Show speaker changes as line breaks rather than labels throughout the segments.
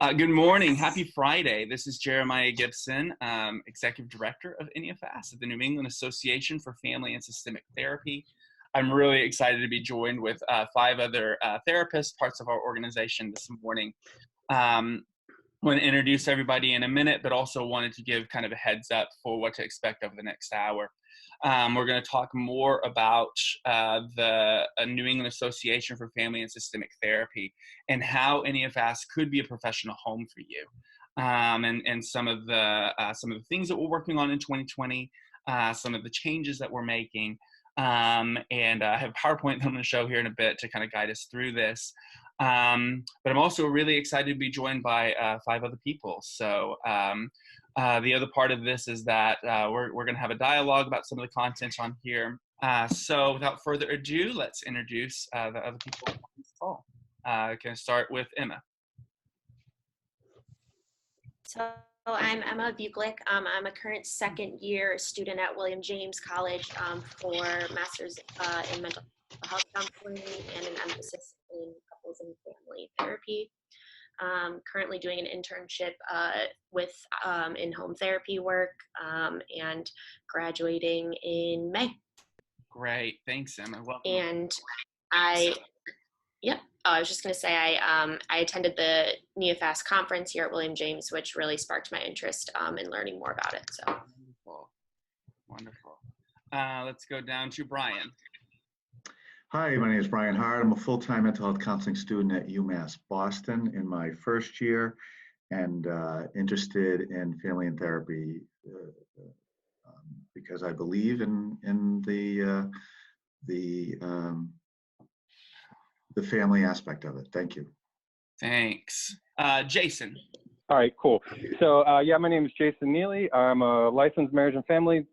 Good morning. Happy Friday. This is Jeremiah Gibson, Executive Director of NEAFAST at the New England Association for Family and Systemic Therapy. I'm really excited to be joined with 5 other therapists, parts of our organization this morning. I want to introduce everybody in a minute, but also wanted to give kind of a heads up for what to expect over the next hour. We're going to talk more about the New England Association for Family and Systemic Therapy and how NEAFAST could be a professional home for you, and some of the things that we're working on in 2020, some of the changes that we're making, and I have a PowerPoint that I'm going to show here in a bit to kind of guide us through this. But I'm also really excited to be joined by 5 other people. So the other part of this is that we're going to have a dialogue about some of the content on here. So without further ado, let's introduce the other people on this call. Can I start with Emma?
So I'm Emma Buglich. I'm a current second-year student at William James College for Master's in Mental Health Counseling and an emphasis in couples and family therapy. Currently doing an internship with in-home therapy work and graduating in May.
Great, thanks, Emma. Welcome.
And I was just going to say I attended the NEAFAST conference here at William James, which really sparked my interest in learning more about it. So
wonderful. Let's go down to Brian.
Hi, my name is Brian Hart. I'm a full-time mental health counseling student at UMass Boston in my first year, and interested in family and therapy because I believe in the family aspect of it. Thank you.
Thanks. Jason.
All right, cool. So my name is Jason Neely. I'm a licensed marriage and family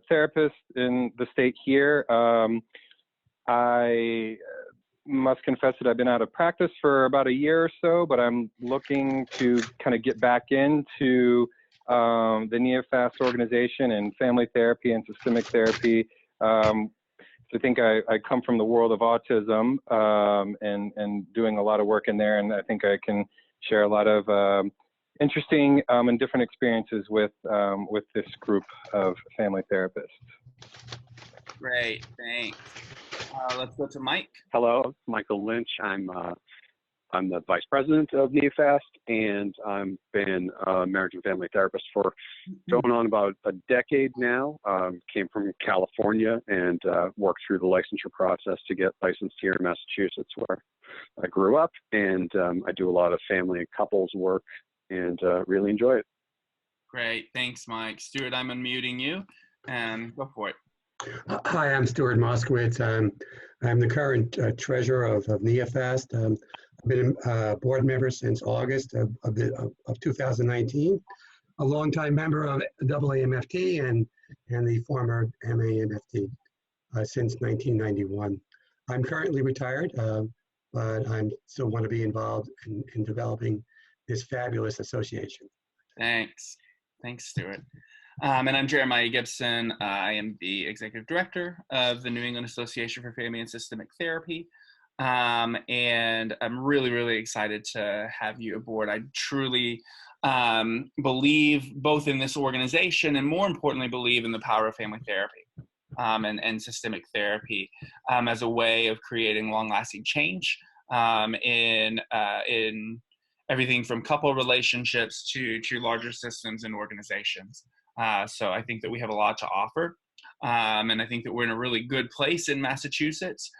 therapist in the state here. I must confess that I've been out of practice for about a year or so, but I'm looking to kind of get back into the NEAFAST organization and family therapy and systemic therapy. I think I come from the world of autism and doing a lot of work in there, and I think I can share a lot of interesting and different experiences with this group of family therapists.
Great, thanks. Let's go to Mike.
Hello, Michael Lynch. I'm the vice president of NEAFAST, and I've been a marriage and family therapist for going on about a decade now. Came from California and worked through the licensure process to get licensed here in Massachusetts, where I grew up, and I do a lot of family and couples work, and really enjoy it.
Great, thanks, Mike. Stuart, I'm unmuting you, and go for it.
Hi, I'm Stuart Moskowitz. I'm the current treasurer of NEAFAST. I've been a board member since August of 2019, a longtime member of AAMFT and the former MAMFT since 1991. I'm currently retired, but I still want to be involved in developing this fabulous association.
Thanks. Thanks, Stuart. And I'm Jeremiah Gibson. I am the executive director of the New England Association for Family and Systemic Therapy. And I'm really, really excited to have you aboard. I truly believe both in this organization and, more importantly, believe in the power of family therapy and systemic therapy as a way of creating long-lasting change in everything from couple relationships to larger systems and organizations. So I think that we have a lot to offer, and I think that we're in a really good place in Massachusetts,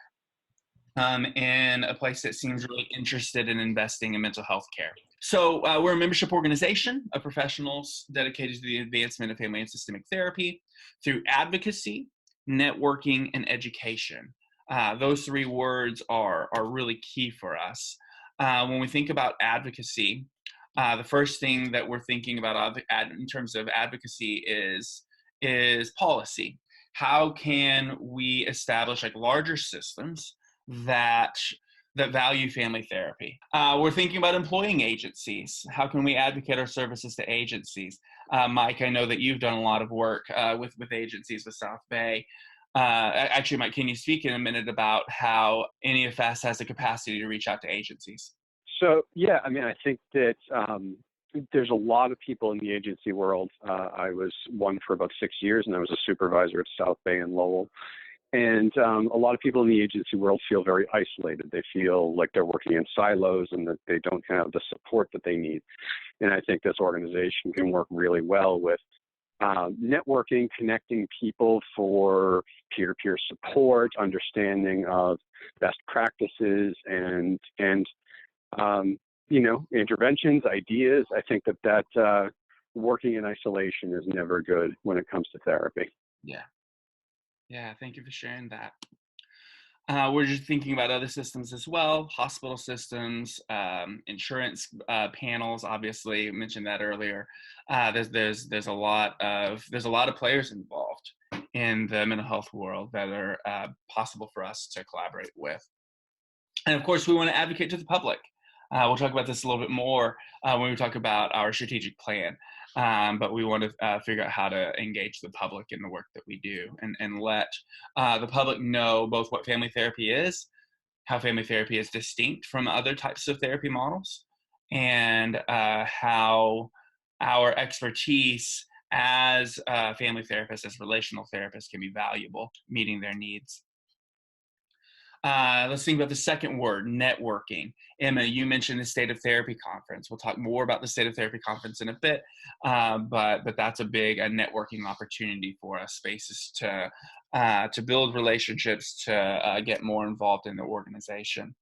and a place that seems really interested in investing in mental health care. So we're a membership organization of professionals dedicated to the advancement of family and systemic therapy through advocacy, networking, and education. Those 3 words are really key for us. When we think about advocacy, the first thing that we're thinking about in terms of advocacy is policy. How can we establish larger systems that value family therapy? We're thinking about employing agencies. How can we advocate our services to agencies? Mike, I know that you've done a lot of work with agencies with South Bay. Actually, Mike, can you speak in a minute about how NEAFAST has the capacity to reach out to agencies?
So, yeah, I mean, I think that there's a lot of people in the agency world. I was one for about 6 years, and I was a supervisor at South Bay and Lowell. And a lot of people in the agency world feel very isolated. They feel like they're working in silos and that they don't have the support that they need. And I think this organization can work really well with networking, connecting people for peer-to-peer support, understanding of best practices, and interventions, ideas. I think that working in isolation is never good when it comes to therapy.
Yeah, thank you for sharing that. We're just thinking about other systems as well, hospital systems, insurance panels. Obviously, I mentioned that earlier. There's a lot of players involved in the mental health world that are possible for us to collaborate with. And of course, we want to advocate to the public. We'll talk about this a little bit more when we talk about our strategic plan. But we want to figure out how to engage the public in the work that we do and let the public know both what family therapy is, how family therapy is distinct from other types of therapy models, and how our expertise as family therapists, as relational therapists, can be valuable, meeting their needs. Let's think about the second word, networking. Emma, you mentioned the State of Therapy Conference. We'll talk more about the State of Therapy Conference in a bit, but that's a big networking opportunity for us, spaces to build relationships, to get more involved in the organization.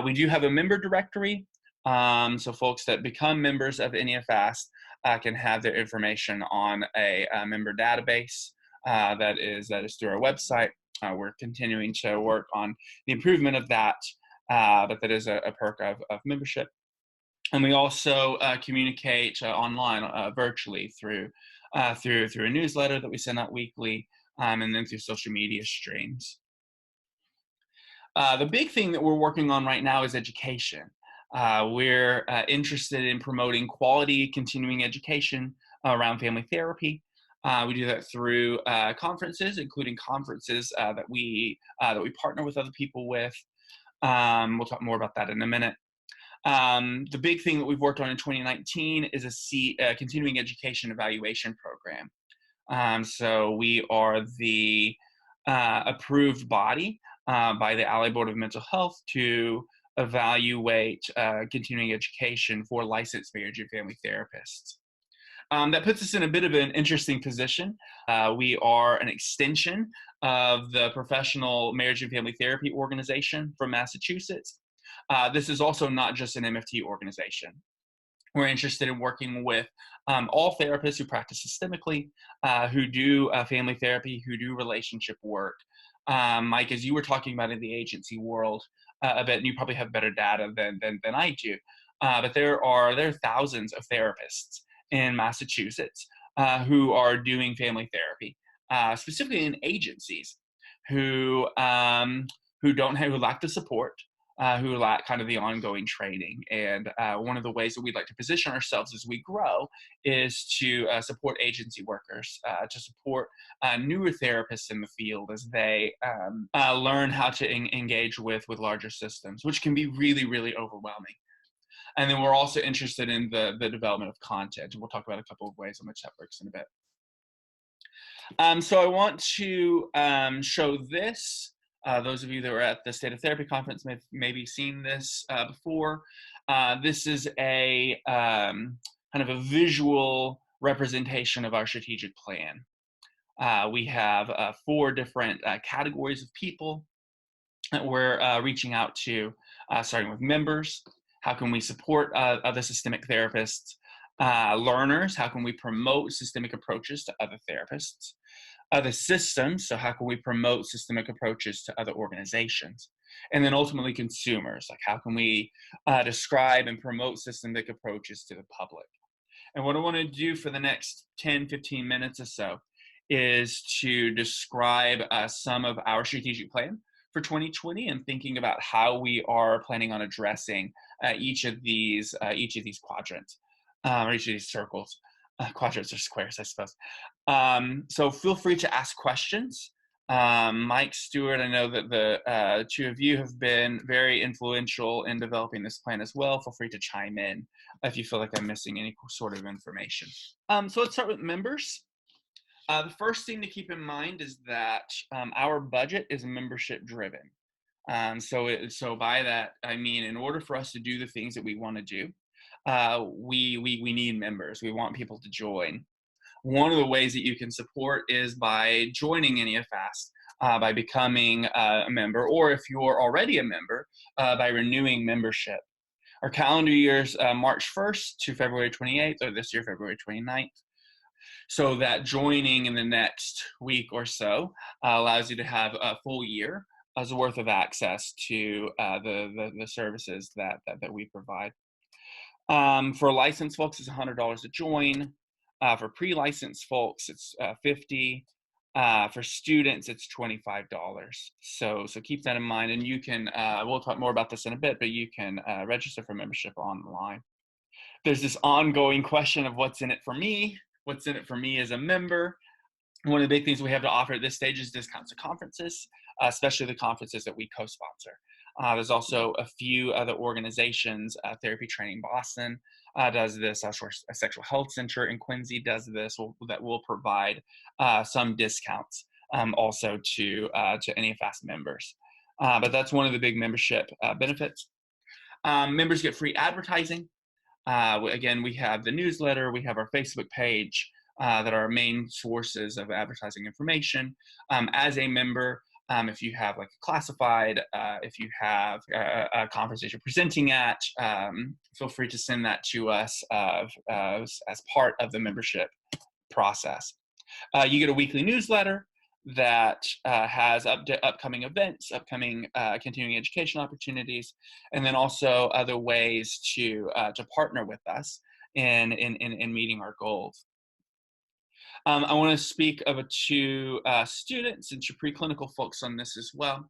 We do have a member directory, so folks that become members of NEAFAST can have their information on a member database that is through our website. We're continuing to work on the improvement of that, but that is a perk of membership. And we also communicate online, virtually through a newsletter that we send out weekly, and then through social media streams. The big thing that we're working on right now is education. We're interested in promoting quality continuing education around family therapy. We do that through conferences, including conferences that we partner with other people with. We'll talk more about that in a minute. The big thing that we've worked on in 2019 is a continuing education evaluation program. So we are the approved body by the Allied Board of Mental Health to evaluate continuing education for licensed marriage and family therapists. That puts us in a bit of an interesting position. We are an extension of the Professional Marriage and Family Therapy Organization from Massachusetts. This is also not just an MFT organization. We're interested in working with all therapists who practice systemically, who do family therapy, who do relationship work. Mike, as you were talking about in the agency world a bit, and you probably have better data than I do, but there are thousands of therapists in Massachusetts who are doing family therapy, specifically in agencies, who lack the support, who lack kind of the ongoing training. And one of the ways that we'd like to position ourselves as we grow is to support agency workers, to support newer therapists in the field as they learn how to engage with larger systems, which can be really, really overwhelming. And then we're also interested in the development of content. And we'll talk about a couple of ways in which that works in a bit. So I want to show this. Those of you that were at the State of Therapy Conference may maybe seen this before. This is a kind of a visual representation of our strategic plan. We have 4 different categories of people that we're reaching out to, starting with members. How can we support other systemic therapists? Learners, how can we promote systemic approaches to other therapists? Other systems, so how can we promote systemic approaches to other organizations? And then ultimately consumers, like how can we describe and promote systemic approaches to the public? And what I want to do for the next 10, 15 minutes or so is to describe some of our strategic plan for 2020 and thinking about how we are planning on addressing each of these quadrants, or each of these circles. Quadrants are squares, I suppose. So feel free to ask questions Mike Stewart, I know that the two of you have been very influential in developing this plan as well. Feel free to chime in if you feel like I'm missing any sort of information. So let's start with members. The first thing to keep in mind is that our budget is membership driven. So by that, I mean, in order for us to do the things that we want to do, we need members. We want people to join. One of the ways that you can support is by joining NEAFAST, by becoming a member, or if you're already a member, by renewing membership. Our calendar year's March 1st to February 28th, or this year, February 29th. So that joining in the next week or so allows you to have a full year as worth of access to the services that we provide. For licensed folks, it's $100 to join. For pre-licensed folks, it's $50. For students, it's $25. So keep that in mind, and you can. We'll talk more about this in a bit, but you can register for membership online. There's this ongoing question of what's in it for me. What's in it for me as a member? One of the big things we have to offer at this stage is discounts to conferences, especially the conferences that we co-sponsor. There's also a few other organizations. Therapy Training Boston does this. A Sexual Health Center in Quincy does this. That will provide some discounts also to NEAFAST members. But that's one of the big membership benefits. Members get free advertising. Again, we have the newsletter. We have our Facebook page that are our main sources of advertising information. As a member, if you have like a classified, if you have a conference that you're presenting at, feel free to send that to us as part of the membership process. You get a weekly newsletter that has upcoming events, upcoming continuing education opportunities, and then also other ways to partner with us in meeting our goals. I want to speak to students and to preclinical folks on this as well.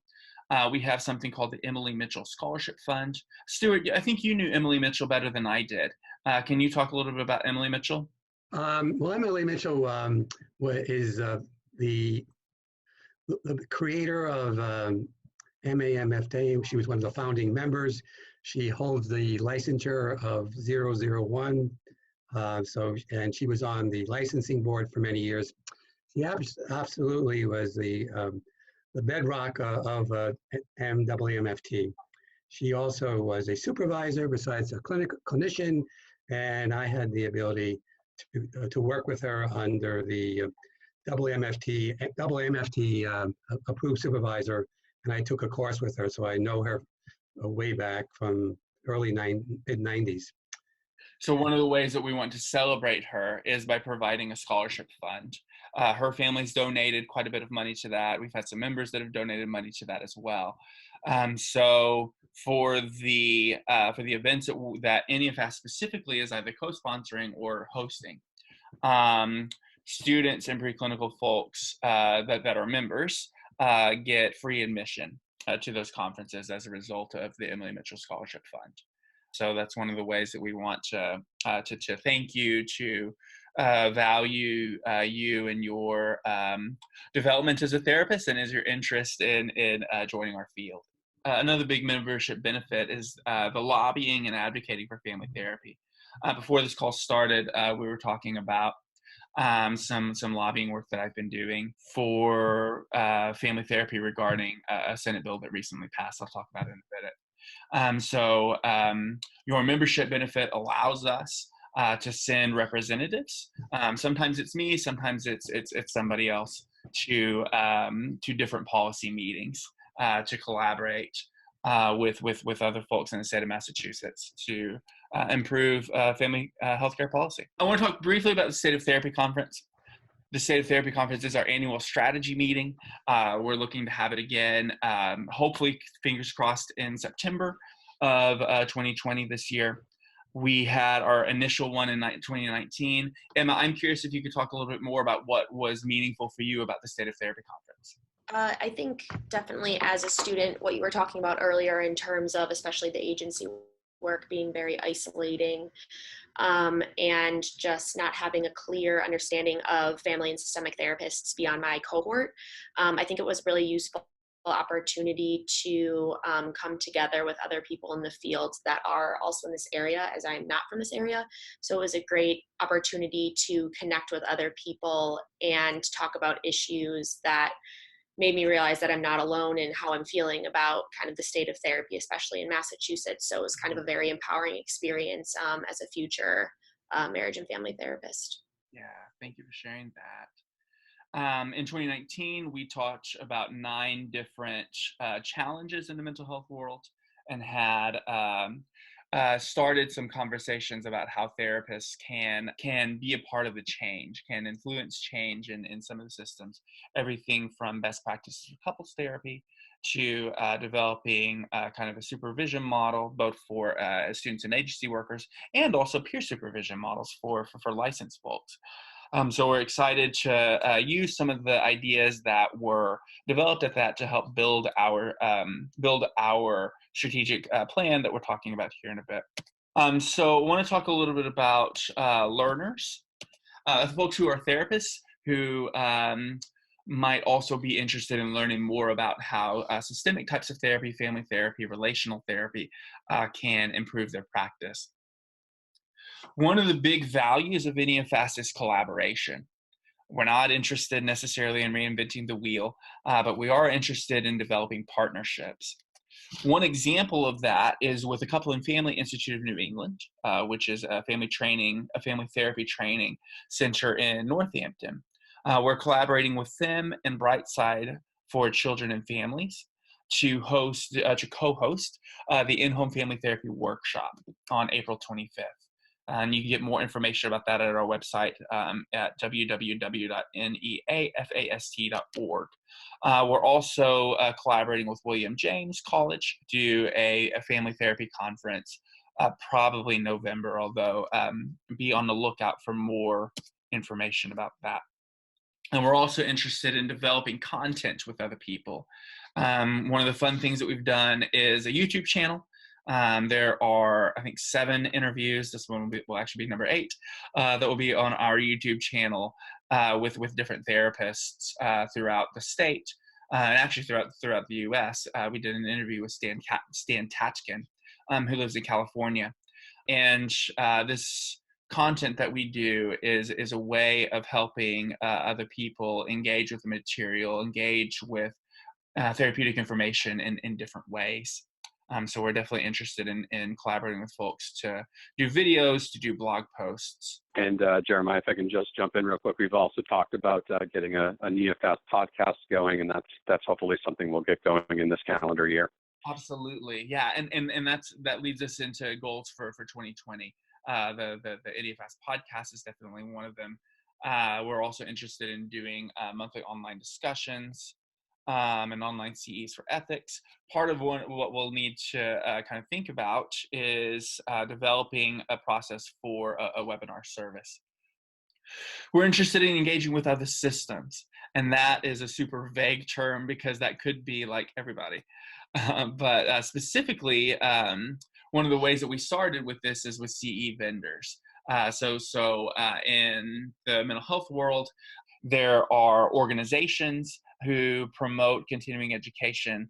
We have something called the Emily Mitchell Scholarship Fund. Stuart, I think you knew Emily Mitchell better than I did. Can you talk a little bit about Emily Mitchell?
Well, Emily Mitchell is the creator of MAMFT. She was one of the founding members. She holds the licensure of 001. And she was on the licensing board for many years. She absolutely was the bedrock of MWMFT. She also was a supervisor besides a clinician, and I had the ability to work with her under the WMFT approved supervisor, and I took a course with her, so I know her way back from mid-90s.
So one of the ways that we want to celebrate her is by providing a scholarship fund. Her family's donated quite a bit of money to that. We've had some members that have donated money to that as well. So for the events that NEAFAST specifically is either co-sponsoring or hosting, students and preclinical folks that are members get free admission to those conferences as a result of the Emily Mitchell Scholarship Fund. So that's one of the ways that we want to thank you, to value you and your development as a therapist and as your interest in joining our field. Another big membership benefit is the lobbying and advocating for family therapy. Before this call started, we were talking about some lobbying work that I've been doing for family therapy regarding a Senate bill that recently passed. I'll talk about it in a minute. Your membership benefit allows us to send representatives. Sometimes it's me, sometimes it's somebody else to different policy meetings to collaborate with other folks in the state of Massachusetts to improve family healthcare policy. I want to talk briefly about the State of Therapy Conference. The State of Therapy Conference is our annual strategy meeting. We're looking to have it again, hopefully, fingers crossed, in September of 2020 this year. We had our initial one in 2019. Emma, I'm curious if you could talk a little bit more about what was meaningful for you about the State of Therapy Conference.
I think definitely as a student, what you were talking about earlier in terms of especially the agency work being very isolating, and just not having a clear understanding of family and systemic therapists beyond my cohort. I think it was really useful opportunity to come together with other people in the field that are also in this area, as I'm not from this area. So it was a great opportunity to connect with other people and talk about issues that made me realize that I'm not alone in how I'm feeling about kind of the state of therapy, especially in Massachusetts. So it was kind of a very empowering experience as a future marriage and family therapist.
Yeah, thank you for sharing that. In 2019, we talked about 9 different challenges in the mental health world and had started some conversations about how therapists can be a part of the change, can influence change in some of the systems. Everything from best practices of couples therapy to developing kind of a supervision model, both for students and agency workers, and also peer supervision models for licensed folks. So we're excited to use some of the ideas that were developed at that to help build our strategic plan that we're talking about here in a bit. So I want to talk a little bit about learners, folks who are therapists who might also be interested in learning more about how systemic types of therapy, family therapy, relational therapy can improve their practice. One of the big values of NEAFAST is collaboration. We're not interested necessarily in reinventing the wheel, but we are interested in developing partnerships. One example of that is with the Couple and Family Institute of New England, which is a family therapy training center in Northampton. We're collaborating with them and Brightside for Children and Families to co-host the in-home family therapy workshop on April 25th. And you can get more information about that at our website at www.neafast.org. We're also collaborating with William James College to do a family therapy conference, probably November, although be on the lookout for more information about that. And we're also interested in developing content with other people. One of the fun things that we've done is a YouTube channel. There are, I think, 7 interviews. This one will actually be number 8 that will be on our YouTube channel with different therapists throughout the state and actually throughout the U.S. We did an interview with Stan Tatkin, who lives in California, and this content that we do is a way of helping other people engage with the material, engage with therapeutic information in different ways. So we're definitely interested in collaborating with folks to do videos, to do blog posts.
And Jeremiah, if I can just jump in real quick, we've also talked about getting a NEAFAST podcast going, and that's hopefully something we'll get going in this calendar year.
Absolutely, yeah, and that leads us into goals for 2020. The NEAFAST podcast is definitely one of them. We're also interested in doing monthly online discussions. And online CEs for ethics. Part of what we'll need to kind of think about is developing a process for a webinar service. We're interested in engaging with other systems, and that is a super vague term because that could be like everybody. But specifically, one of the ways that we started with this is with CE vendors. So in the mental health world, there are organizations who promote continuing education,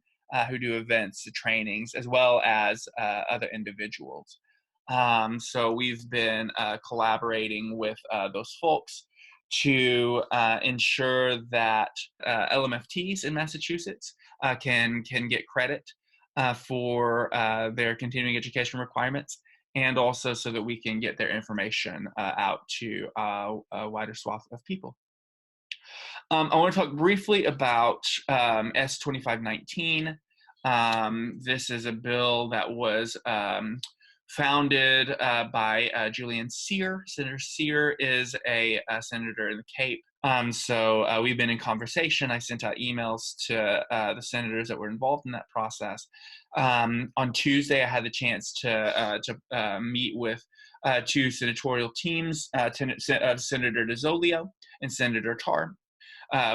who do events, trainings, as well as other individuals. So we've been collaborating with those folks to ensure that LMFTs in Massachusetts can get credit for their continuing education requirements, and also so that we can get their information out to a wider swath of people. I want to talk briefly about S2519. This is a bill that was founded by Julian Sear. Senator Sear is a senator in the Cape. So we've been in conversation. I sent out emails to the senators that were involved in that process. On Tuesday, I had the chance to meet with 2 senatorial teams, Senator DeZolio and Senator Tarr.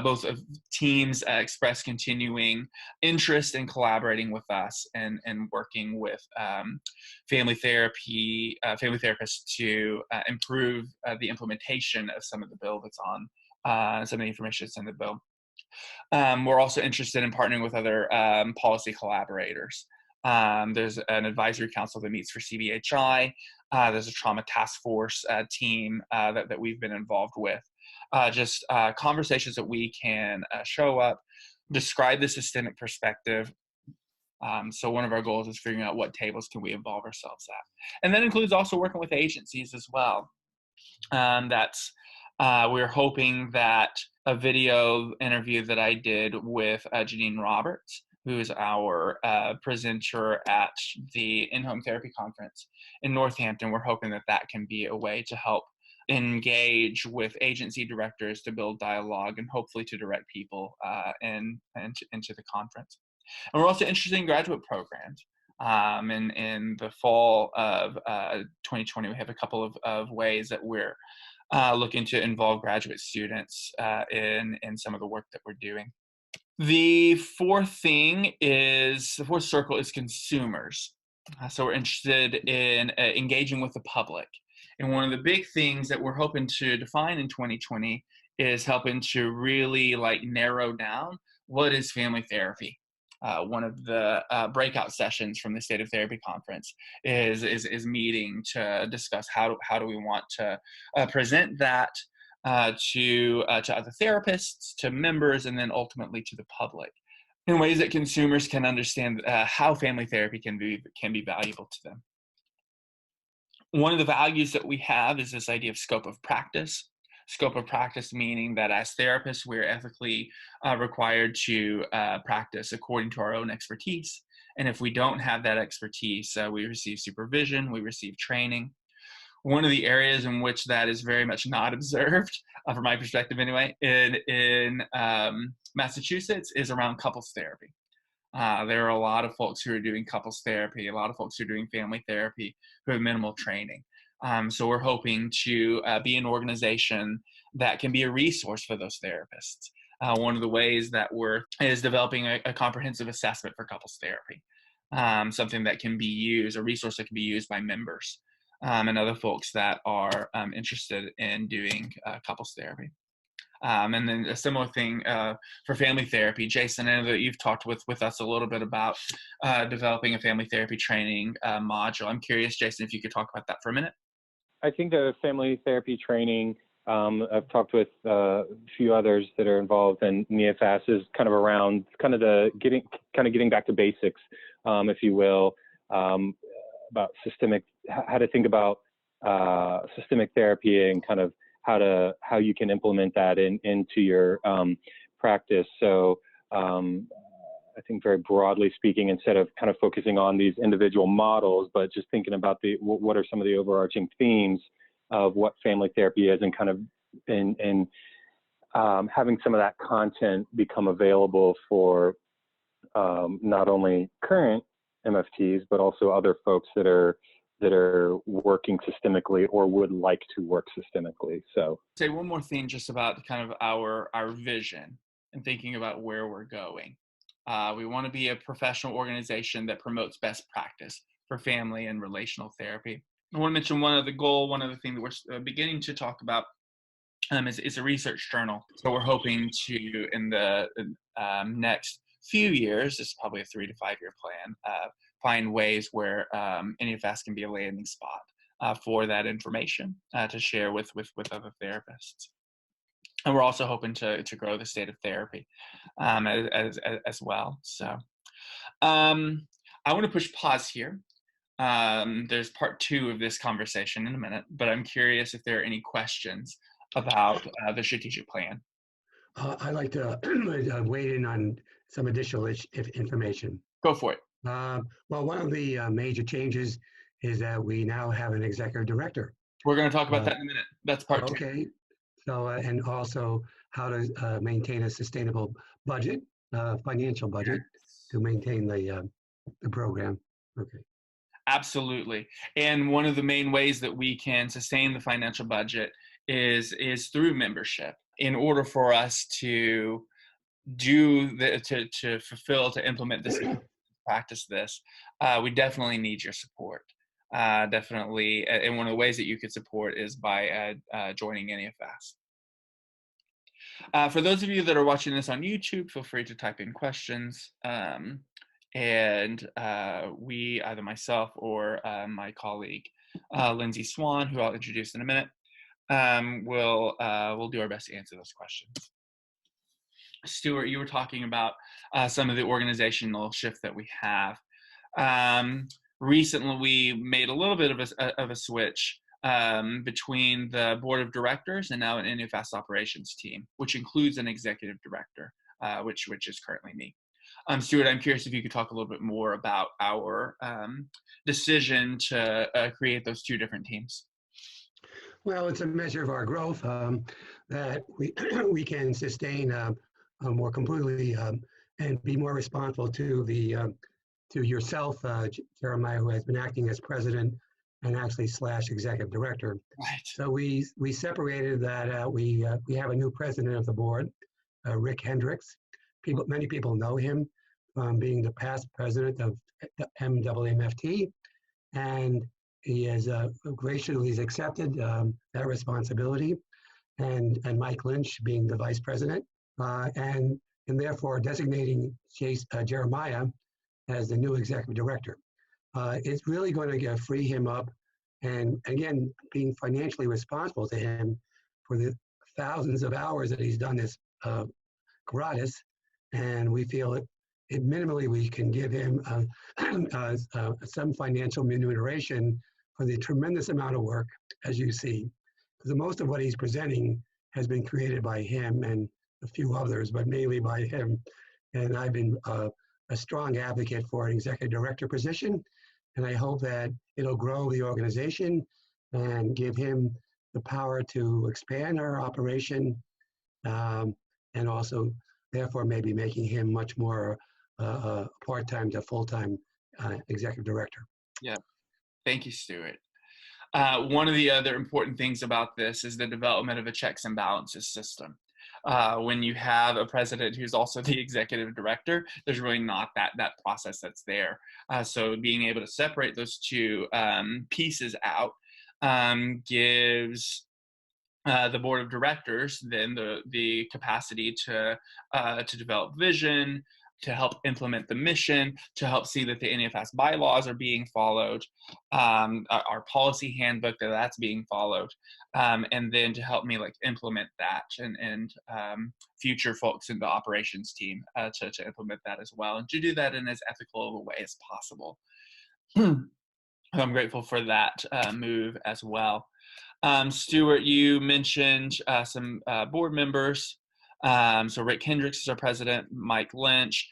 both of teams expressed continuing interest in collaborating with us and working with family therapists to improve the implementation of some of the bill that's on some of the information that's in the bill. We're also interested in partnering with other policy collaborators. There's an advisory council that meets for CBHI. There's a trauma task force team that we've been involved with. Just conversations that we can show up, describe the systemic perspective. So one of our goals is figuring out what tables can we involve ourselves at. And that includes also working with agencies as well. We're hoping that a video interview that I did with Janine Roberts, who is our presenter at the In-Home Therapy Conference in Northampton, we're hoping that that can be a way to help engage with agency directors to build dialogue and hopefully to direct people into the conference. And we're also interested in graduate programs. In the fall of 2020, we have a couple of ways that we're looking to involve graduate students in some of the work that we're doing. The fourth circle is consumers. So we're interested in engaging with the public. And one of the big things that we're hoping to define in 2020 is helping to really narrow down what is family therapy. One of the breakout sessions from the State of Therapy Conference is meeting to discuss how do we want to present that to other therapists, to members, and then ultimately to the public in ways that consumers can understand how family therapy can be valuable to them. One of the values that we have is this idea of scope of practice. Scope of practice meaning that as therapists, we're ethically required to practice according to our own expertise. And if we don't have that expertise, we receive supervision, we receive training. One of the areas in which that is very much not observed, from my perspective anyway, in Massachusetts is around couples therapy. There are a lot of folks who are doing couples therapy, a lot of folks who are doing family therapy who have minimal training. So we're hoping to be an organization that can be a resource for those therapists. One of the ways that is developing a comprehensive assessment for couples therapy, something that can be used, a resource that can be used by members and other folks that are interested in doing couples therapy. And then a similar thing for family therapy. Jason, I know that you've talked with us a little bit about developing a family therapy training module. I'm curious, Jason, if you could talk about that for a minute.
I think the family therapy training, I've talked with a few others that are involved in NEAFAST, is kind of around getting back to basics, if you will, about how to think about systemic therapy and kind of how you can implement that into your practice. So I think very broadly speaking, instead of kind of focusing on these individual models, but just thinking about what are some of the overarching themes of what family therapy is, and kind of having some of that content become available for not only current MFTs, but also other folks that are working systemically or would like to work systemically. So
say one more thing just about kind of our vision and thinking about where we're going. We want to be a professional organization that promotes best practice for family and relational therapy. I want to mention one of the things that we're beginning to talk about is a research journal. So we're hoping to, in the next few years, this is probably a 3 to 5 year plan, find ways where NEAFAST can be a landing spot for that information to share with other therapists. And we're also hoping to grow the state of therapy as well. So I want to push pause here. There's part 2 of this conversation in a minute, but I'm curious if there are any questions about the strategic plan.
I'd like to weigh in on some additional information.
Go for it.
Well, one of the major changes is that we now have an executive director.
We're going to talk about that in a minute. That's part 2.
Okay. So, and also how to maintain a sustainable budget, financial budget, to maintain the program. Okay.
Absolutely. And one of the main ways that we can sustain the financial budget is through membership. in order for us to to implement this, practice this, we definitely need your support. Definitely, and one of the ways that you could support is by joining NEAFAST. For those of you that are watching this on YouTube, feel free to type in questions, and we, either myself or my colleague Lindsay Swan, who I'll introduce in a minute, we'll do our best to answer those questions. Stuart, you were talking about some of the organizational shift that we have. Recently, we made a little bit of a switch between the board of directors and now an NEAFAST operations team, which includes an executive director, which is currently me. Stuart, I'm curious if you could talk a little bit more about our decision to create those two different teams.
Well, it's a measure of our growth that we can sustain more completely and be more responsible to yourself, Jeremiah, who has been acting as president and actually / executive director.
Right.
So we separated that. We have a new president of the board, Rick Hendricks. Many people know him from being the past president of the MWMFT, and he has graciously accepted that responsibility. And Mike Lynch being the vice president, and therefore designating Jeremiah as the new executive director. It's really going to free him up, and again, being financially responsible to him for the thousands of hours that he's done this gratis, and we feel it minimally we can give him some financial remuneration for the tremendous amount of work, as you see, because most of what he's presenting has been created by him and a few others, but mainly by him. And I've been a strong advocate for an executive director position, and I hope that it'll grow the organization and give him the power to expand our operation, and also therefore maybe making him much more part-time to full-time executive director.
Yeah, thank you, Stuart. One of the other important things about this is the development of a checks and balances system. When you have a president who's also the executive director, there's really not that process that's there. So being able to separate those two pieces out gives the board of directors then the capacity to develop vision, to help implement the mission, to help see that the NEAFAST bylaws are being followed, our policy handbook that's being followed, and then to help me implement that and future folks in the operations team to implement that as well, and to do that in as ethical of a way as possible. I'm grateful for that move as well. Stuart, you mentioned some board members. So Rick Hendricks is our president, Mike Lynch.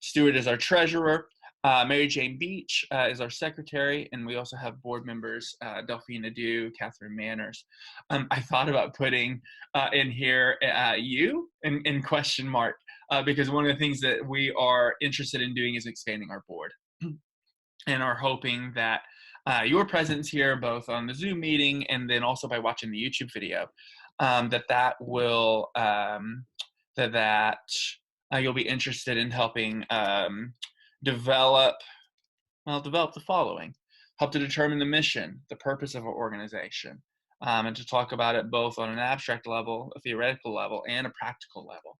Stuart is our treasurer. Mary Jane Beach is our secretary, and we also have board members, Delphina Dew, Catherine Manners. I thought about putting in here you in question mark, because one of the things that we are interested in doing is expanding our board and are hoping that your presence here, both on the Zoom meeting and then also by watching the YouTube video, that will you'll be interested in helping develop the following: help to determine the mission, the purpose of our organization, and to talk about it both on an abstract level, a theoretical level, and a practical level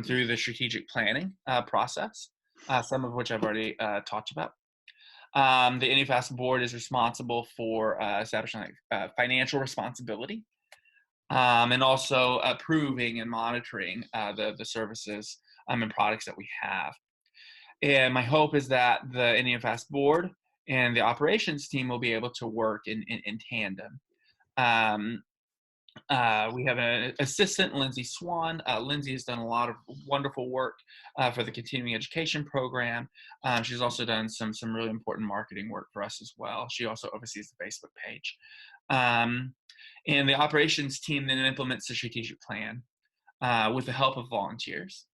through the strategic planning process, some of which I've already talked about. The NEAFAST board is responsible for establishing financial responsibility, and also approving and monitoring the services and products that we have. And my hope is that the NEAFAST board and the operations team will be able to work in tandem. We have an assistant, Lindsay Swan. Lindsay has done a lot of wonderful work for the continuing education program. She's also done some really important marketing work for us as well. She also oversees the Facebook page. And the operations team then implements the strategic plan with the help of volunteers.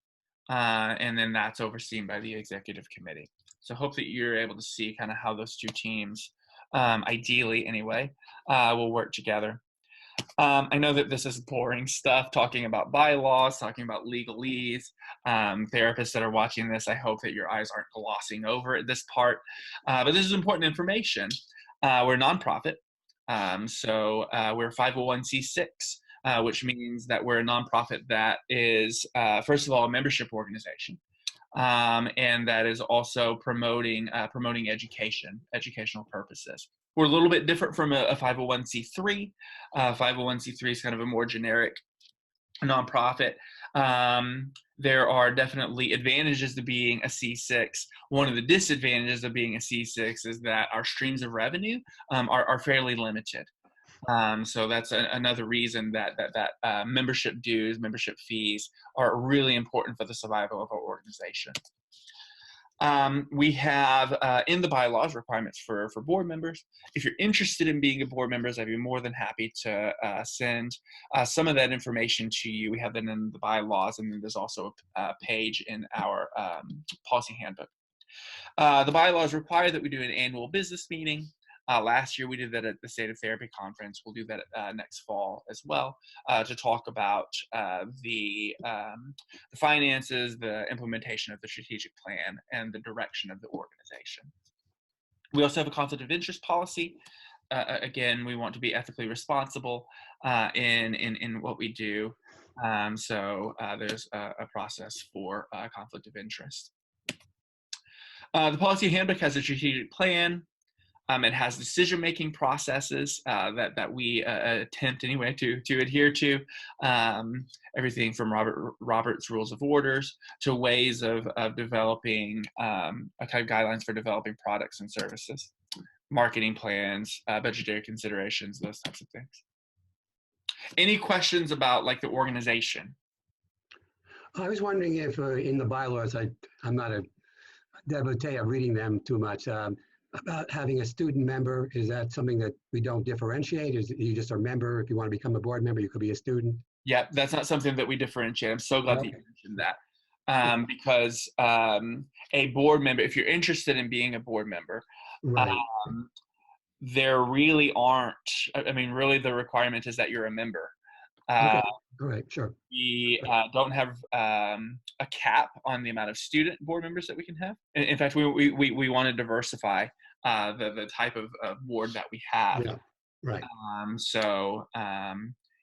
And then that's overseen by the executive committee. So hope that you're able to see kind of how those two teams, ideally anyway, will work together. I know that this is boring stuff, talking about bylaws, talking about legalese. Therapists that are watching this, I hope that your eyes aren't glossing over at this part. But this is important information. We're a nonprofit, so we're 501c6, which means that we're a nonprofit that is, first of all, a membership organization. And that is also promoting educational purposes. We're a little bit different from a 501c3. 501c3 is kind of a more generic nonprofit. There are definitely advantages to being a C6. One of the disadvantages of being a C6 is that our streams of revenue are fairly limited. So that's another reason that membership dues, membership fees are really important for the survival of our organization. We have in the bylaws requirements for board members. If you're interested in being a board member, I'd be more than happy to send some of that information to you. We have that in the bylaws, and then there's also a page in our policy handbook. The bylaws require that we do an annual business meeting. Last year we did that at the State of Therapy Conference. We'll do that next fall as well, to talk about the finances, the implementation of the strategic plan, and the direction of the organization. We also have a conflict of interest policy. Again, we want to be ethically responsible in what we do. So there's a process for conflict of interest. The policy handbook has a strategic plan. It has decision-making processes that we attempt anyway to adhere to. Everything from Robert's Rules of Orders to ways of developing kind of guidelines for developing products and services, marketing plans, budgetary considerations, those types of things. Any questions about like the organization?
I was wondering if in the bylaws, I'm not a devotee of reading them too much. About having a student member, is that something that we don't differentiate? Is you just a member? If you want to become a board member, you could be a student?
Yeah, that's not something that we differentiate. I'm so glad that you mentioned that. Because a board member, if you're interested in being a board member,
Right.
there really aren't, I mean, really the requirement is that you're a member.
Okay. All right, sure.
We don't have a cap on the amount of student board members that we can have. In fact, we want to diversify the type of board that we have.
Yeah, right.
So,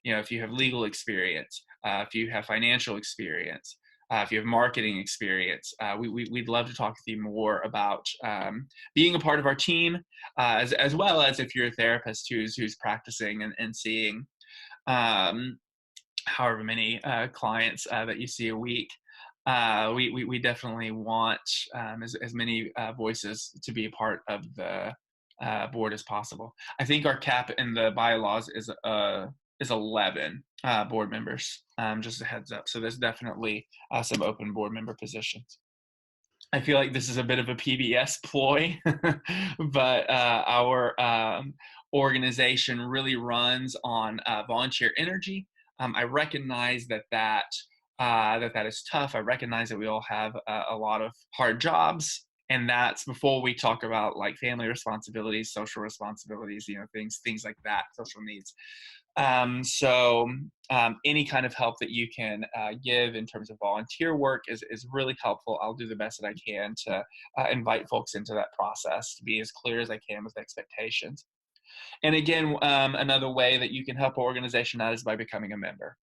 you know, if you have legal experience, if you have financial experience, if you have marketing experience, we'd love to talk with you more about being a part of our team, as well as if you're a therapist who's practicing and seeing however many clients that you see a week. We definitely want as many voices to be a part of the board as possible. I think our cap in the bylaws is 11 board members, just a heads up. So there's definitely some open board member positions. I feel like this is a bit of a PBS ploy, but our organization really runs on volunteer energy. I recognize that is tough. I recognize that we all have a lot of hard jobs, and that's before we talk about like family responsibilities, social responsibilities, you know, things like that, social needs. So any kind of help that you can give in terms of volunteer work is really helpful. I'll do the best that I can to invite folks into that process, to be as clear as I can with expectations. And again, another way that you can help our organization out is by becoming a member.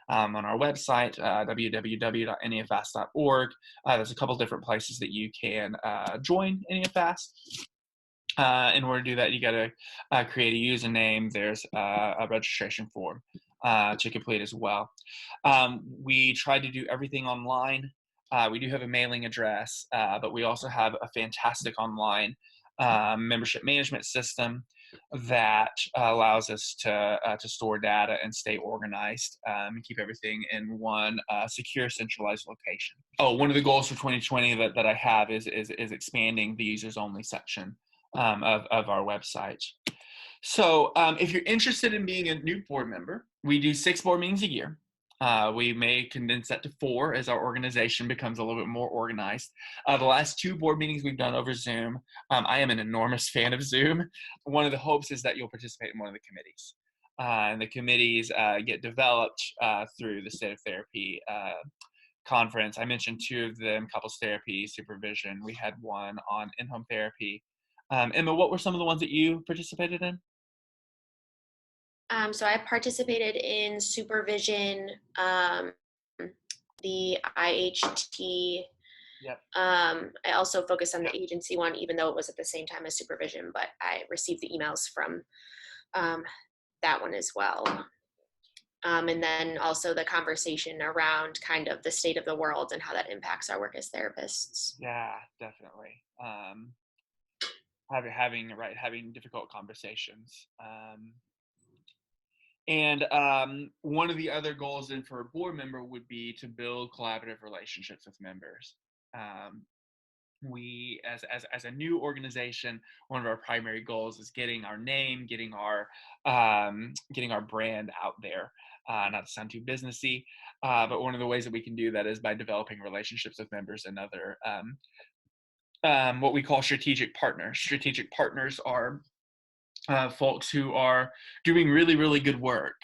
On our website, www.neafast.org, there's a couple different places that you can join NEAFAST. In order to do that, you got to create a username. There's a registration form to complete as well. We try to do everything online. We do have a mailing address, but we also have a fantastic online membership management system that allows us to store data and stay organized and keep everything in one secure, centralized location. Oh, one of the goals for 2020 that I have is expanding the users only section of our website. So if you're interested in being a new board member, we do 6 board meetings a year. We may condense that to 4 as our organization becomes a little bit more organized. The last 2 board meetings we've done over Zoom. I am an enormous fan of Zoom. One of the hopes is that you'll participate in one of the committees. and the committees get developed through the State of Therapy conference. I mentioned two of them: couples therapy, supervision. We had one on in-home therapy. Emma, what were some of the ones that you participated in?
So I participated in supervision, the IHT.
Yep.
I also focused on the agency one, even though it was at the same time as supervision, but I received the emails from that one as well. And then also the conversation around kind of the state of the world and how that impacts our work as therapists.
Yeah, definitely. Having difficult conversations. And one of the other goals then for a board member would be to build collaborative relationships with members. We, as a new organization, one of our primary goals is getting our name, getting our brand out there. Not to sound too businessy, but one of the ways that we can do that is by developing relationships with members and other what we call strategic partners. Strategic partners are folks who are doing really, really good work,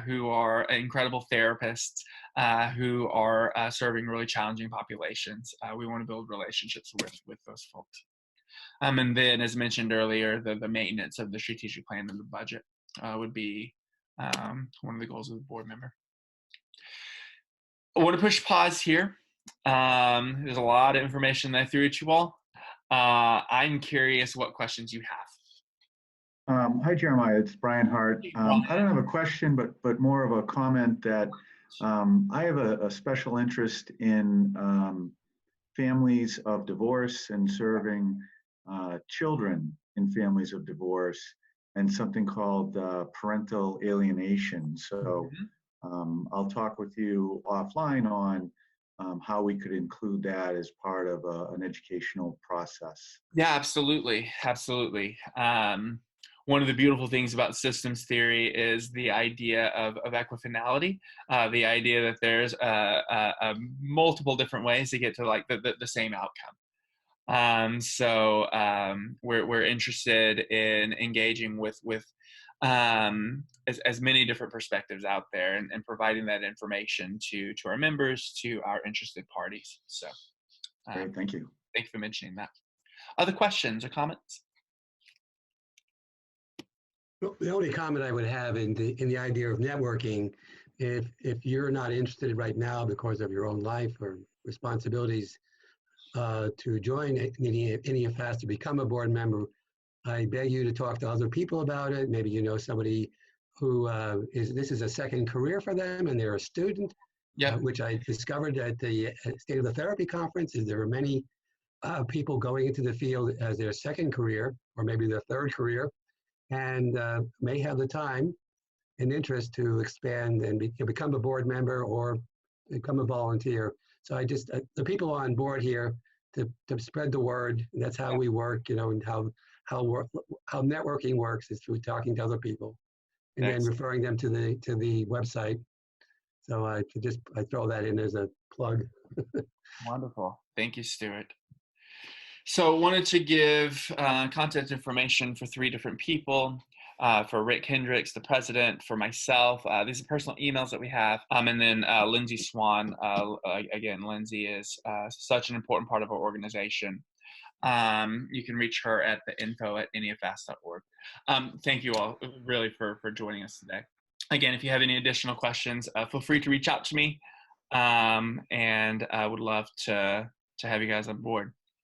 who are incredible therapists, who are serving really challenging populations. We want to build relationships with those folks. And then, as mentioned earlier, the maintenance of the strategic plan and the budget would be one of the goals of the board member. I want to push pause here. There's a lot of information that I threw at you all. I'm curious what questions you have.
Hi, Jeremiah. It's Brian Hart. I don't have a question, but more of a comment that I have a special interest in families of divorce and serving children in families of divorce and something called parental alienation. So I'll talk with you offline on how we could include that as part of an educational process.
Yeah, absolutely. Absolutely. One of the beautiful things about systems theory is the idea of equifinality, the idea that there's multiple different ways to get to like the same outcome. So we're interested in engaging with as many different perspectives out there and providing that information to our members, to our interested parties. So
Great, thank you.
Thank you for mentioning that. Other questions or comments?
The only comment I would have in the idea of networking, if you're not interested right now because of your own life or responsibilities to join NEAFAST, to become a board member, I beg you to talk to other people about it. Maybe you know somebody who this is a second career for them and they're a student, which I discovered at the State of the Therapy conference, is there are many people going into the field as their second career or maybe their third career, and may have the time and interest to expand and become a board member or become a volunteer. So I just, the people on board here to spread the word, and that's how we work, you know, and how networking works is through talking to other people and then referring them to the website. So I throw that in as a plug.
Wonderful. Thank you, Stuart. So I wanted to give contact information for 3 different people, for Rick Hendricks, the president, for myself. These are personal emails that we have. And then Lindsay Swan. Again, Lindsay is such an important part of our organization. You can reach her at the info@neafast.org. Thank you all really for joining us today. Again, if you have any additional questions, feel free to reach out to me. And I would love to have you guys on board.